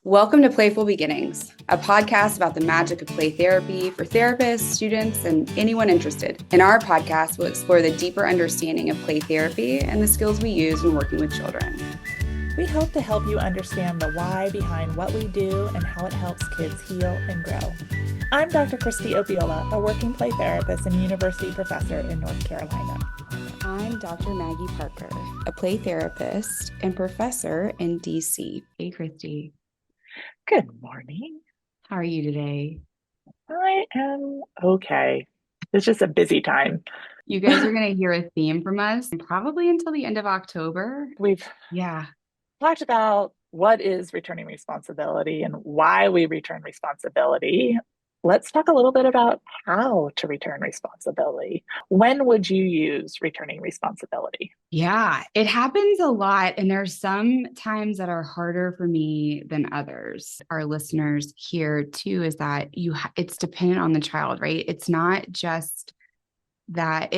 Welcome to Playful Beginnings, a podcast about the magic of play therapy for therapists, students, and anyone interested. In our podcast, we'll explore the deeper understanding of play therapy and the skills we use when working with children. We hope to help you understand the why behind what we do and how it helps kids heal and grow. I'm Dr. Kristie Opiola, a working play therapist and university professor in North Carolina. I'm Dr. Maggie Parker, a play therapist and professor in DC. Hey, Kristie. Good morning. How are you today? I am okay. It's just a busy time. You guys are going to hear a theme from us probably until the end of October. We've talked about what is returning responsibility and why we return responsibility. Let's talk a little bit about how to return responsibility. When would you use returning responsibility? Yeah, it happens a lot. And there's some times that are harder for me than others. Our listeners here too, is that it's dependent on the child, right? It's not just that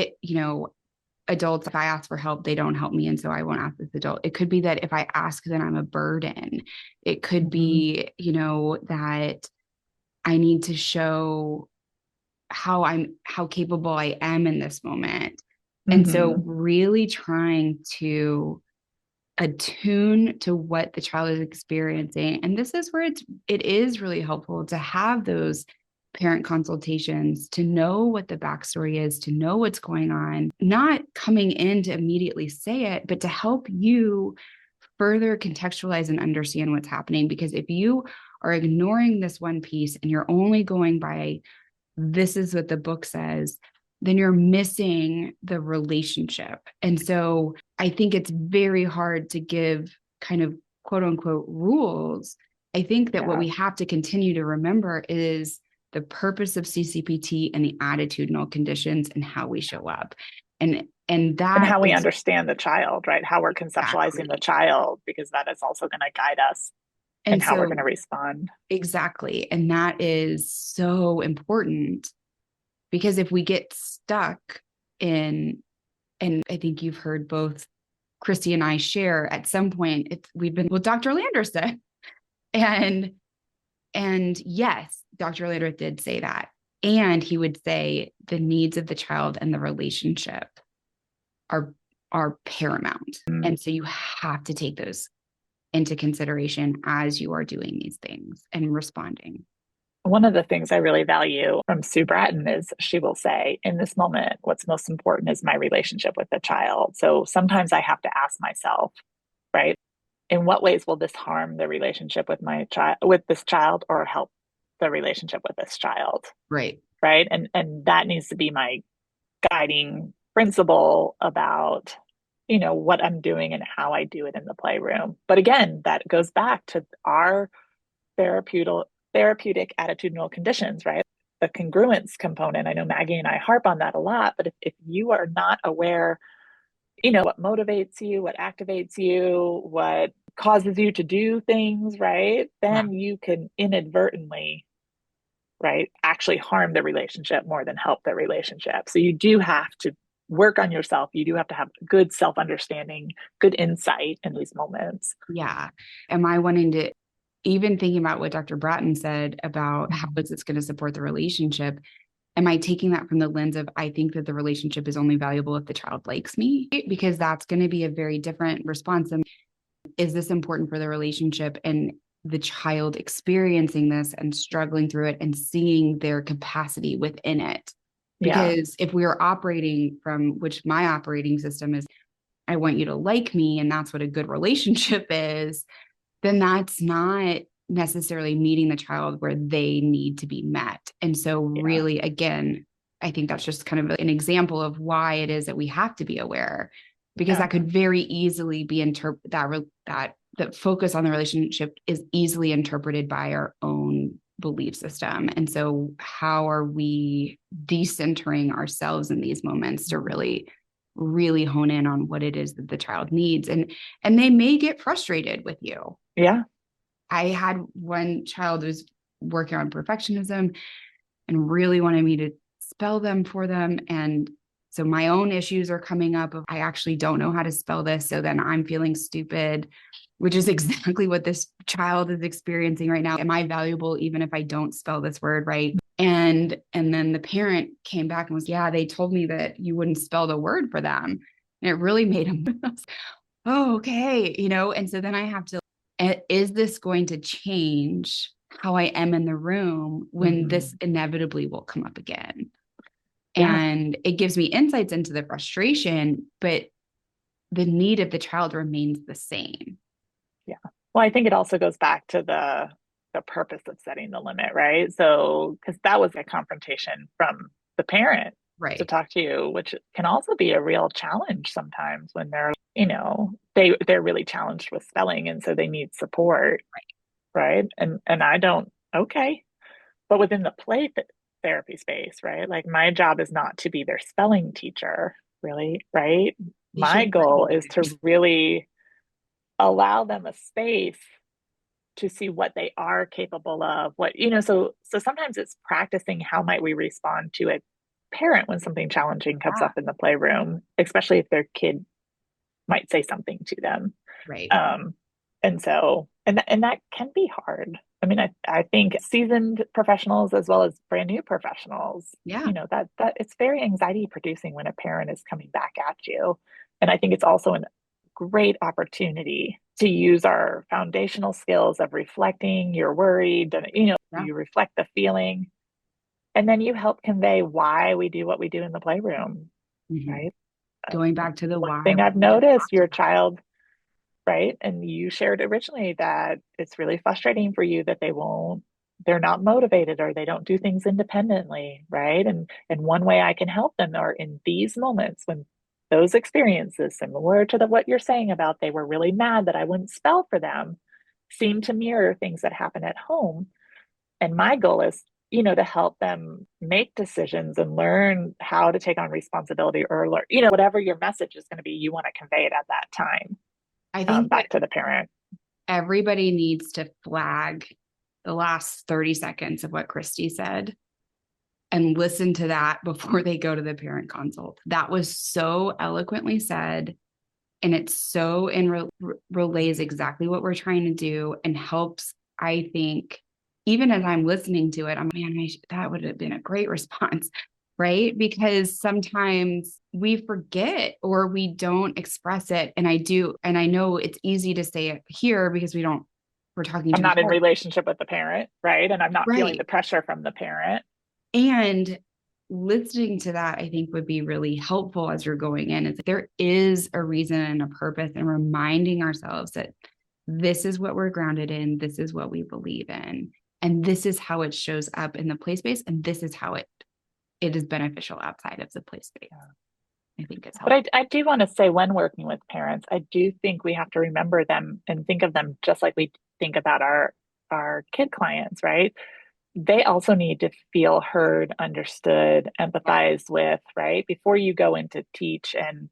adults, if I ask for help, they don't help me. And so I won't ask this adult. It could be that if I ask, then I'm a burden. It could be, that I need to show how capable I am in this moment. And so really trying to attune to what the child is experiencing. And this is where it is really helpful to have those parent consultations, to know what the backstory is, to know what's going on, not coming in to immediately say it, but to help you further contextualize and understand what's happening. Because if you are ignoring this one piece and you're only going by, this is what the book says, then you're missing the relationship. And so I think it's very hard to give kind of quote unquote rules. I think that what we have to continue to remember is the purpose of CCPT and the attitudinal conditions and how we show up. And how we understand the child, right? How we're conceptualizing the child, because that is also going to guide us and how we're going to respond. Exactly. And that is so important, because if we get stuck in, and I think you've heard both Kristie and I share at some point, we've been with Dr. Landerson, and yes, Dr. Lander did say that. And he would say the needs of the child and the relationship are paramount. And so you have to take those into consideration as you are doing these things and responding. One of the things I really value from Sue Bratton is she will say, in this moment, what's most important is my relationship with the child. So sometimes I have to ask myself, right, in what ways will this harm the relationship with this child, or help the relationship with this child? Right. Right. And that needs to be my guiding principle about, what I'm doing and how I do it in the playroom. But again, that goes back to our therapeutic attitudinal conditions, right? The congruence component. I know Maggie and I harp on that a lot, but if you are not aware, what motivates you, what activates you, what causes you to do things, right? Then you can inadvertently, right, actually harm the relationship more than help the relationship. So you do have to work on yourself. You do have to have good self-understanding, good insight in these moments. Yeah. Am I wanting to, even thinking about what Dr. Bratton said about how is this going to support the relationship, am I taking that from the lens of, I think that the relationship is only valuable if the child likes me? Because that's going to be a very different response. Is this important for the relationship and the child experiencing this and struggling through it and seeing their capacity within it? Because if we are operating from, which my operating system is, I want you to like me, and that's what a good relationship is, then that's not necessarily meeting the child where they need to be met. And so really, again, I think that's just kind of an example of why it is that we have to be aware, because that could very easily be that focus on the relationship is easily interpreted by our own belief system. And so how are we decentering ourselves in these moments to really, really hone in on what it is that the child needs? And they may get frustrated with you. Yeah. I had one child who was working on perfectionism and really wanted me to spell them for them. And So my own issues are coming up of I actually don't know how to spell this. So then I'm feeling stupid, which is exactly what this child is experiencing right now. Am I valuable even if I don't spell this word right? And then the parent came back and was, yeah, they told me that you wouldn't spell the word for them. And it really made him, oh, okay. And so then I have to, is this going to change how I am in the room when this inevitably will come up again? Yeah. And it gives me insights into the frustration, but the need of the child remains the same. Yeah. Well, I think it also goes back to the purpose of setting the limit, right? So, because that was a confrontation from the parent to Right. talk to you, which can also be a real challenge sometimes when they're really challenged with spelling, and so they need support, right? And I don't, okay, but within the therapy space, right? Like my job is not to be their spelling teacher, really, right? They My should goal is to recognize. really allow them a space to see what they are capable of, so sometimes it's practicing how might we respond to a parent when something challenging comes Yeah. up in the playroom, especially if their kid might say something to them. Right. And that can be hard. I mean, I think seasoned professionals as well as brand new professionals, Yeah. that it's very anxiety producing when a parent is coming back at you. And I think it's also a great opportunity to use our foundational skills of reflecting, you're worried, and Yeah. you reflect the feeling, and then you help convey why we do what we do in the playroom, Mm-hmm. right? Going back to the One why, thing what I've we just noticed, talked your about. child, right? And you shared originally that it's really frustrating for you that they're not motivated or they don't do things independently, right? And one way I can help them are in these moments when those experiences, similar to what you're saying about they were really mad that I wouldn't spell for them, seem to mirror things that happen at home. And my goal is, to help them make decisions and learn how to take on responsibility or learn, whatever your message is going to be, you want to convey it at that time, I think that back to the parent. everybody needs to flag the last 30 seconds of what Kristie said and listen to that before they go to the parent consult. That was so eloquently said. And it's so relays exactly what we're trying to do and helps, I think, even as I'm listening to it, that would have been a great response, right? Because sometimes we forget or we don't express it. And I do. And I know it's easy to say it here because we're talking I'm to each not in other. relationship with the parent, right? And I'm not feeling Right. the pressure from the parent. And listening to that, I think, would be really helpful as you're going in. Is there is a reason and a purpose, and reminding ourselves that this is what we're grounded in, this is what we believe in, and this is how it shows up in the play space, and this is how it is beneficial outside of the play space. I think it's But helpful. I do want to say, when working with parents, I do think we have to remember them and think of them just like we think about our kid clients, right? They also need to feel heard, understood, empathized with, right? Before you go in to teach and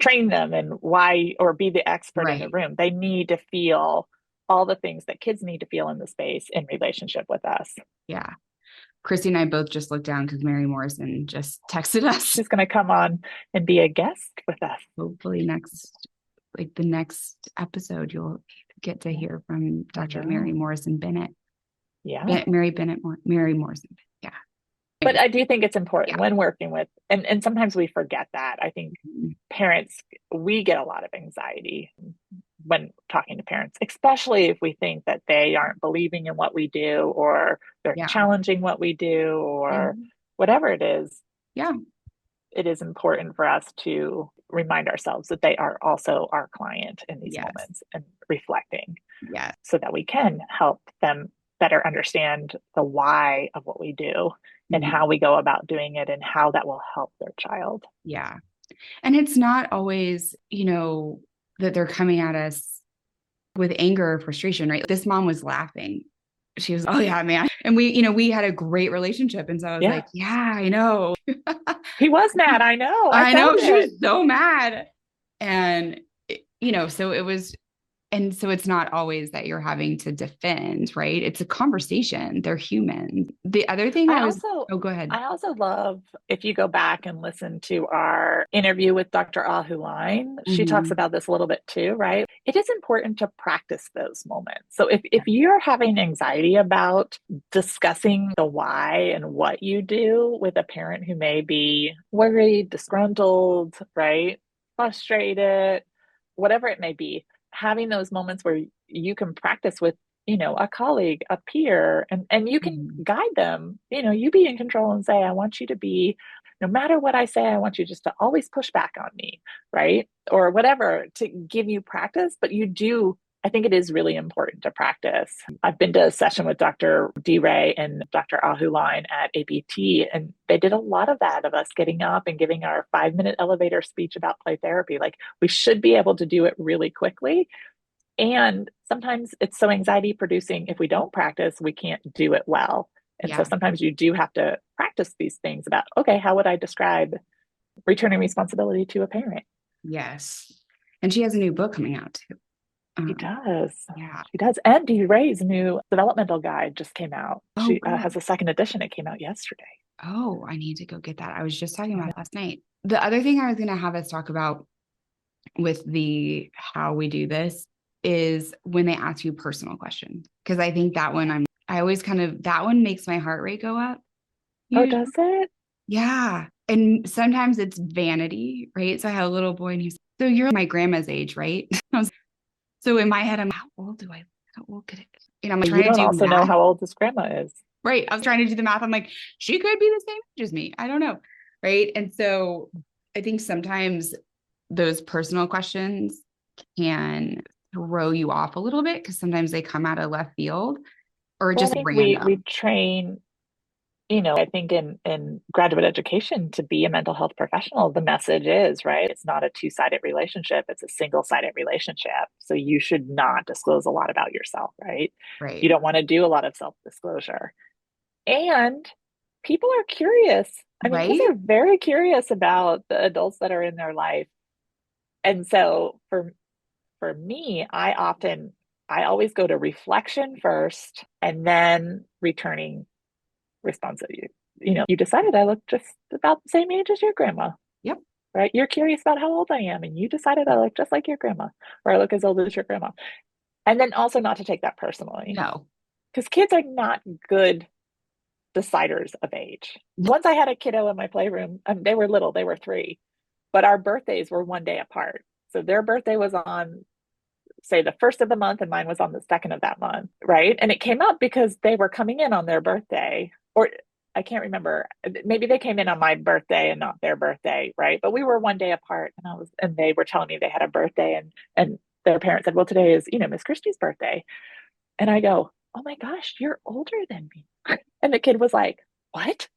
train them and why, or be the expert in the Right. room. They need to feel all the things that kids need to feel in the space in relationship with us. Yeah. Kristie and I both just looked down because Mary Morrison just texted us. She's going to come on and be a guest with us. Hopefully the next episode, you'll get to hear from Dr. Mary Morrison Bennett. Yeah. Mary Morrison. Yeah. But I do think it's important Yeah. when working with, and sometimes we forget that. I think parents, we get a lot of anxiety when talking to parents, especially if we think that they aren't believing in what we do or they're Yeah. challenging what we do Yeah. or whatever it is. Yeah. It is important for us to remind ourselves that they are also our client in these Yes. moments and reflecting Yes. so that we can help them better understand the why of what we do and how we go about doing it and how that will help their child. Yeah. And it's not always, that they're coming at us with anger or frustration, right? This mom was laughing. She was, oh yeah, man. And we had a great relationship. And so I was Yeah. like, yeah, I know. He was mad. I know. I I felt know she it. was so mad. And, so it was And so it's not always that you're having to defend, right? It's a conversation. They're human. The other thing I I was, also oh, go ahead. I also love if you go back and listen to our interview with Dr. Ahuline, she talks Mhm. about this a little bit too, right? It is important to practice those moments. So if Yeah. you're having anxiety about discussing the why and what you do with a parent who may be worried, disgruntled, right? Frustrated, whatever it may be, having those moments where you can practice with a colleague, a peer, and you can Mhm. guide them. You be in control and say, I want you to be, no matter what I say, I want you just to always push back on me, right? Or whatever, to give you practice. But I think it is really important to practice. I've been to a session with Dr. D. Ray and Dr. Ahuline at ABT, and they did a lot of that, of us getting up and giving our 5-minute elevator speech about play therapy. Like, we should be able to do it really quickly, and sometimes it's so anxiety producing, if we don't practice, we can't do it well. And so Yeah. sometimes you do have to practice these things about, okay, how would I describe returning responsibility to a parent? Yes. And she has a new book coming out too. She does. Yeah. She does. And Dee Ray's new developmental guide just came out. Oh, She good. has a second edition. It came out yesterday. Oh, I need to go get that. I was just talking about it last night. The other thing I was going to have us talk about with the how we do this is when they ask you personal questions. Because I think that one I always kind of, that one makes my heart rate go up. Oh, Usually. does it? Yeah. And sometimes it's vanity, right? So I had a little boy and he's, so you're my grandma's age, right? So in my head, I'm, how old do I, how old could it, I'm You trying to don't do also know math, how old this grandma is. right? I was trying to do the math. I'm like, she could be the same age as me. I don't know. Right. And so I think sometimes those personal questions can throw you off a little bit because sometimes they come out of left field or Well, just I think we random. train, I think in graduate education, to be a mental health professional, the message is, right, it's not a two-sided relationship, it's a single-sided relationship. So you should not disclose a lot about yourself, right? You Right. don't want to do a lot of self-disclosure. And people are curious. I mean, kids Right. are very curious about the adults that are in their life. And so for me, I always go to reflection first and then returning responsibility. You decided I look just about the same age as your grandma, Yep. right? You're curious about how old I am, and you decided I look just like your grandma, or I look as old as your grandma. And then also not to take that personally, No. because kids are not good deciders of age. No. Once I had a kiddo in my playroom, they were little, they were 3, but our birthdays were one day apart. So their birthday was on, say, the first of the month, and mine was on the second of that month, right? And it came up because they were coming in on their birthday, or I can't remember. Maybe they came in on my birthday and not their birthday, right? But we were one day apart, and they were telling me they had a birthday, and their parents said, "Well, today is Miss Kristie's birthday," and I go, "Oh my gosh, you're older than me," and the kid was like, "What?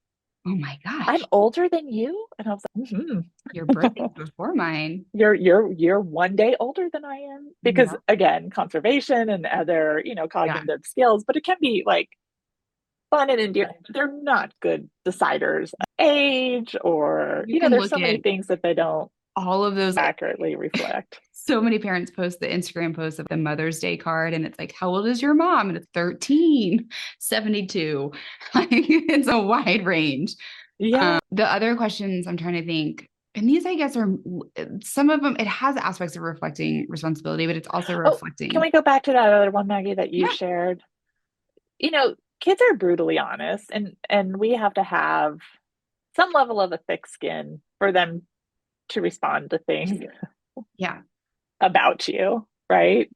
Oh my I'm gosh. older than you?" And I was like, Your birthday's before mine. you're one day older than I am, because Yeah. again, conservation and other, Yeah. cognitive skills, but it can be like fun and endearing, but they're not good deciders of age, or, You can there's look so many at things that they don't all of those, like, accurately reflect. so many parents post the Instagram post of the Mother's Day card, and it's like, how old is your mom? And it's 13, 72. Like, it's a wide range. Yeah. The other questions I'm trying to think, and these, I guess, are some of them, it has aspects of reflecting responsibility, but it's also Oh, can reflecting. we go back to that other one, Maggie, that you Yeah. shared? Kids are brutally honest, and we have to have some level of a thick skin for them to respond to things Yeah. about you, right?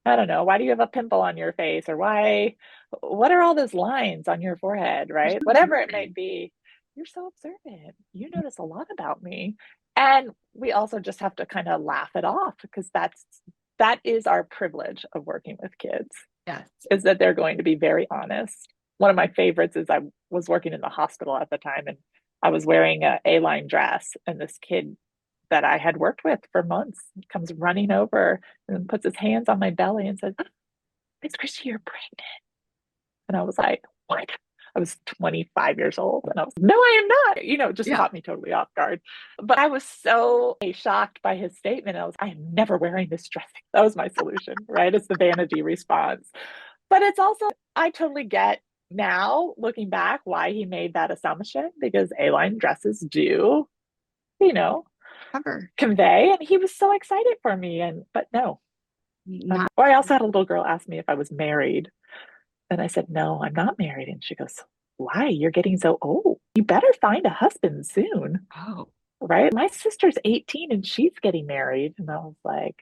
I don't know. Why do you have a pimple on your face? Or what are all those lines on your forehead, You're right? so Whatever it may observant. be, you're so observant. You notice a lot about me. And we also just have to kind of laugh it off, because that is our privilege of working with kids, Yes. is that they're going to be very honest. One of my favorites is, I was working in the hospital at the time, and I was wearing a A-line dress, and this kid that I had worked with for months comes running over and puts his hands on my belly and says, "Miss Kristie, you're pregnant." And I was like, "What?" I was 25 years old. And I was, no, I am not. It just Yeah. caught me totally off guard. But I was so shocked by his statement. I am never wearing this dress. That was my solution, right? It's the vanity response. But it's also, I totally get now looking back why he made that assumption, because A-line dresses do, you know, Cover. convey. And he was so excited for me. But no. Not Or I also had a little girl ask me if I was married. And I said, no, I'm not married. And she goes, why? You're getting so old. You better find a husband soon. oh, Right? My sister's 18 and she's getting married. And I was like,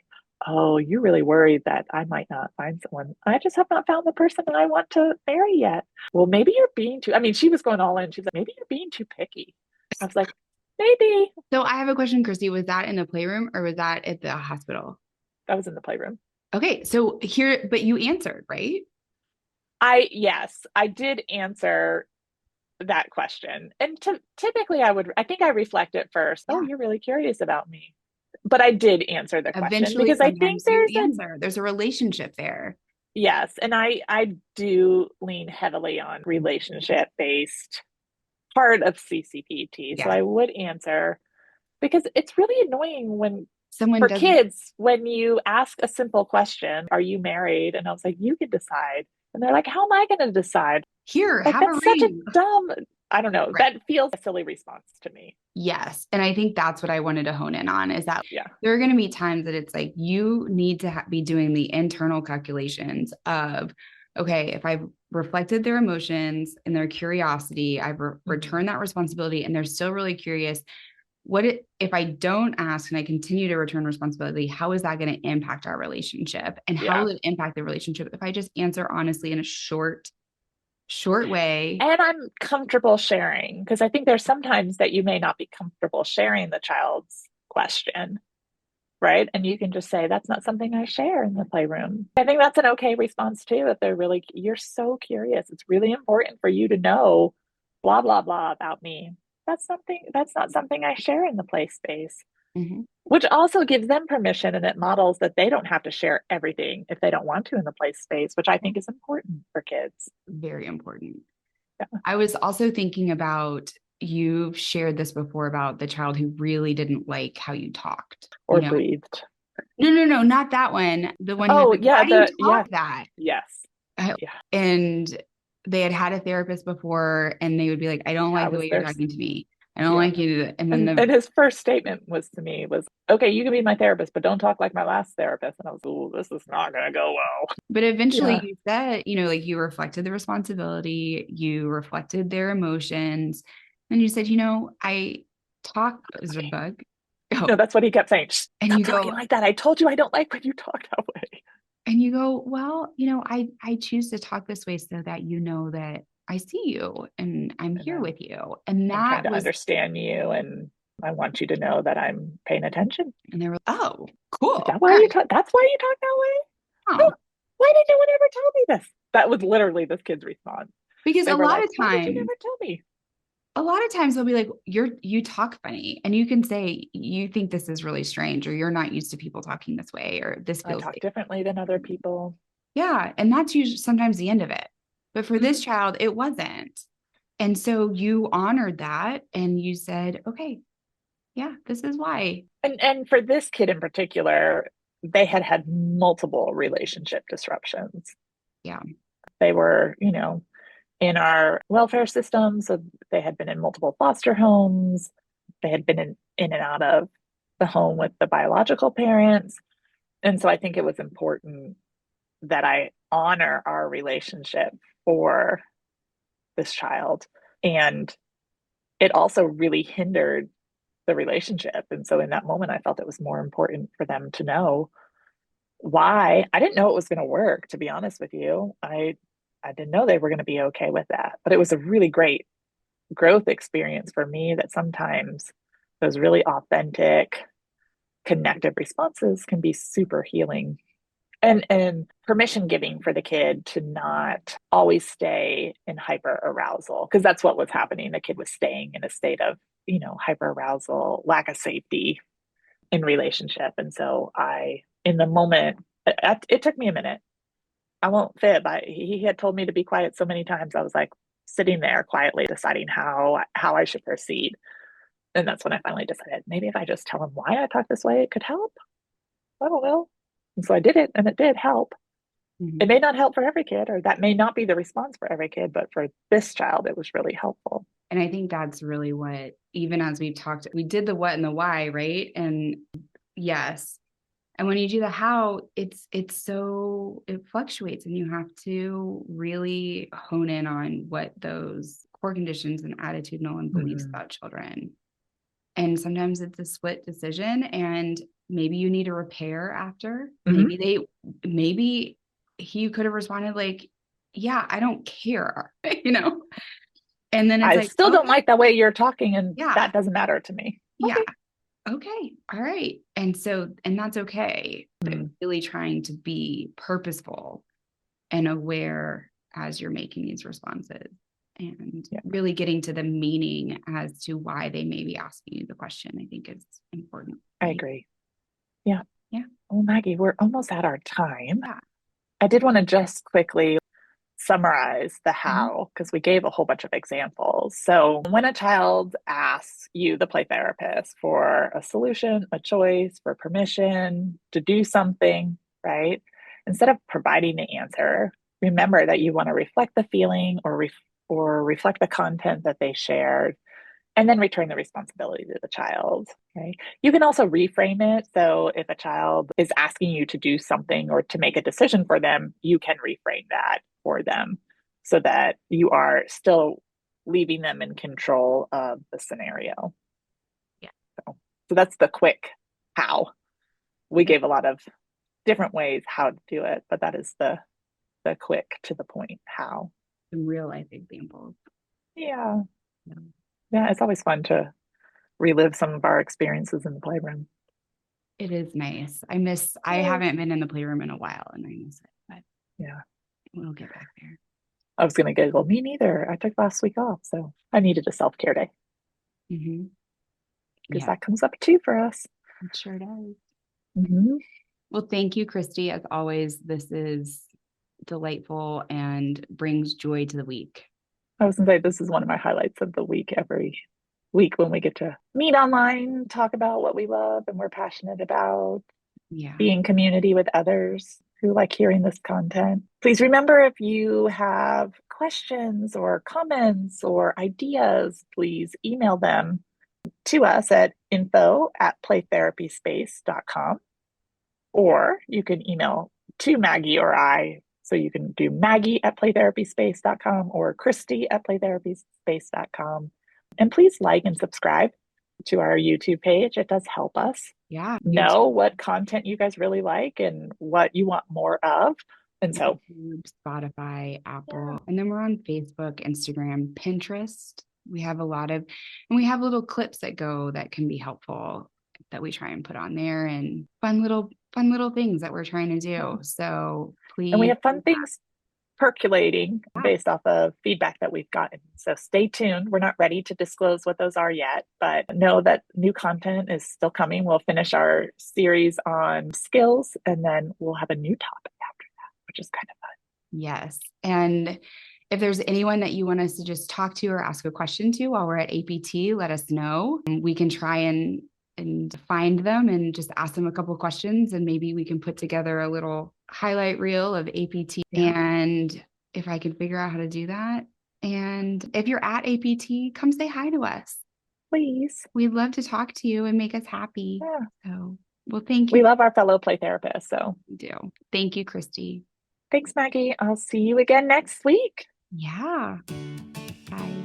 oh, you're really worried that I might not find someone. I just have not found the person that I want to marry yet. Well, maybe you're being too, I mean, she was going all in. She's like, maybe you're being too picky. I was like, maybe. so I have a question, Kristie. Was that in the playroom or was that at the hospital? That was in the playroom. Okay, so here, but you answered, right? Yes, I did answer that question. And typically I think I reflect it first. Oh, Yeah. you're really curious about me. But I did answer the question Eventually, because I think sometimes you answer. There's a relationship there. yes, and I do lean heavily on relationship based part of CCPT. So Yeah. I would answer because it's really annoying when Someone for doesn't kids when you ask a simple question, are you married? And I was like, you can decide. And they're like, how am I going to decide? here, Like have a that's such a ring. dumb, I don't know. Right. That feels a silly response to me. Yes. And I think that's what I wanted to hone in on is that Yeah. there are going to be times that it's like you need to be doing the internal calculations of, okay, if I've reflected their emotions and their curiosity, I've returned that responsibility and they're still really curious. If I don't ask and I continue to return responsibility, how is that going to impact our relationship? And how Yeah. will it impact the relationship if I just answer honestly in a short way? And I'm comfortable sharing because I think there's sometimes that you may not be comfortable sharing the child's question, right? And you can just say, that's not something I share in the playroom. I think that's an okay response too. If they're really, you're so curious, it's really important for you to know blah, blah, blah about me. That's not something I share in the play space, Mm-hmm. which also gives them permission and it models that they don't have to share everything if they don't want to in the play space, which I think is important for kids. Very important. Yeah. I was also thinking about you've shared this before about the child who really didn't like how you talked, Or breathed. No, not that one. The one who's Oh, like, yeah, why do you yeah, talk that? yes. Yeah. And they had a therapist before and they would be like, I don't Yeah, like it the was way you're their talking to me. I don't yeah. like you to, and then And his first statement was to me was, okay, you can be my therapist, but don't talk like my last therapist. And I was, oh, this is not gonna go well. but eventually Yeah. you said, like you reflected the responsibility, you reflected their emotions, and you said, I talk, is it a bug? No, Oh, that's what he kept saying. and Stop you talking go, like that. I told you I don't like when you talk that way. well, I choose to talk this way so that you know that I see you and I'm And here with you. And I'm trying that to was, understand you and I want you to know that I'm paying attention. and they were, oh, cool. Is that All why you right. talk? That's why you talk that way? Oh, Huh. Why did no one ever tell me this? That was literally this kid's response. because They were like, why did you never tell me? a lot of times they'll be like, you talk funny. And you can say, you think this is really strange, or you're not used to people talking this way, or this I feels talk like, differently than other people. yeah. And that's usually sometimes the end of it. But for this Mm-hmm. child, it wasn't. And so you honored that and you said, okay, yeah, this is why. And for this kid in particular, they had multiple relationship disruptions. Yeah. They were, in our welfare system, so they had been in multiple foster homes. They had been in and out of the home with the biological parents. And so I think it was important that I honor our relationship for this child. And it also really hindered the relationship. And so in that moment, I felt it was more important for them to know why. I didn't know it was going to work, to be honest with you. I didn't know they were going to be okay with that. But it was a really great growth experience for me that sometimes those really authentic, connective responses can be super healing and permission giving for the kid to not always stay in hyper arousal because that's what was happening. The kid was staying in a state of hyper arousal, lack of safety in relationship. And so in the moment, it took me a minute. I won't fib. He had told me to be quiet so many times. I was like, sitting there quietly deciding how I should proceed. And that's when I finally decided maybe if I just tell him why I talk this way, it could help. I don't know. And so I did it, and it did help. It Mhm. may not help for every kid, or that may not be the response for every kid, but for this child, it was really helpful. And I think that's really what, even as we've talked, we did the what and the why, right? And yes. And when you do the how, it fluctuates, and you have to really hone in on what those core conditions and attitudinal and beliefs Mm-hmm. about children. And sometimes it's a split decision, and maybe you need a repair after. Mm-hmm. Maybe he could have responded like, yeah, I don't care, And then it's I like, still don't okay, like the way you're talking, and yeah, that doesn't matter to me. yeah, Okay. okay, all right. And that's okay. But Mm-hmm. really trying to be purposeful and aware as you're making these responses, and Yeah, really getting to the meaning as to why they may be asking you the question, I think is important. I Right. agree. Yeah. Yeah. Well, Maggie, we're almost at our time. Yeah. I did want to just quickly summarize the Mhm. how because we gave a whole bunch of examples. So, when a child asks you, the play therapist, for a solution, a choice, for permission to do something, right? Instead of providing the answer, remember that you want to reflect the feeling or reflect the content that they shared and then return the responsibility to the child. Okay. You can also reframe it. So if a child is asking you to do something or to make a decision for them, you can reframe that for them so that you are still leaving them in control of the scenario. Yeah. So that's the quick how. We Yeah. gave a lot of different ways how to do it, but that is the quick to the point how. Some real life examples. Yeah. Yeah. Yeah, it's always fun to relive some of our experiences in the playroom. It is nice. I Yeah. haven't been in the playroom in a while, and I miss it, but Yeah. we'll get back there. I was going to giggle. Me neither. I took last week off, so I needed a self-care day Hmm. because Yeah, that comes up too for us. it sure does. Mm-hmm. Well, thank you, Kristie. As always, this is delightful and brings joy to the week. I was going to say this is one of my highlights of the week every week when we get to meet online, talk about what we love and we're passionate about, Yeah. be in community with others who like hearing this content. Please remember if you have questions or comments or ideas, please email them to us at info@playtherapyspace.com, or you can email to Maggie or I. So you can do Maggie@playtherapyspace.com or Kristie@playtherapyspace.com. And please like and subscribe to our YouTube page. It does help us Yeah. know what content you guys really like and what you want more of. And so, YouTube, Spotify, yeah. Apple, and then we're on Facebook, Instagram, Pinterest. We have and we have little clips that can be helpful that we try and put on there, and fun little things that we're trying to do. So And we please, have fun things percolating yeah, based off of feedback that we've gotten. So stay tuned. We're not ready to disclose what those are yet, but know that new content is still coming. We'll finish our series on skills and then we'll have a new topic after that, which is kind of fun. yes. And if there's anyone that you want us to just talk to or ask a question to while we're at APT, let us know. We can try and find them and just ask them a couple questions, and maybe we can put together a little highlight reel of APT. Yeah. And if I can figure out how to do that, and if you're at APT, come say hi to us. Please. We'd love to talk to you and make us happy. Yeah. So, well, thank We you. love our fellow play therapists. So Do. Thank you, Kristie. thanks, Maggie. I'll see you again next week. Yeah. Bye.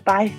Bye.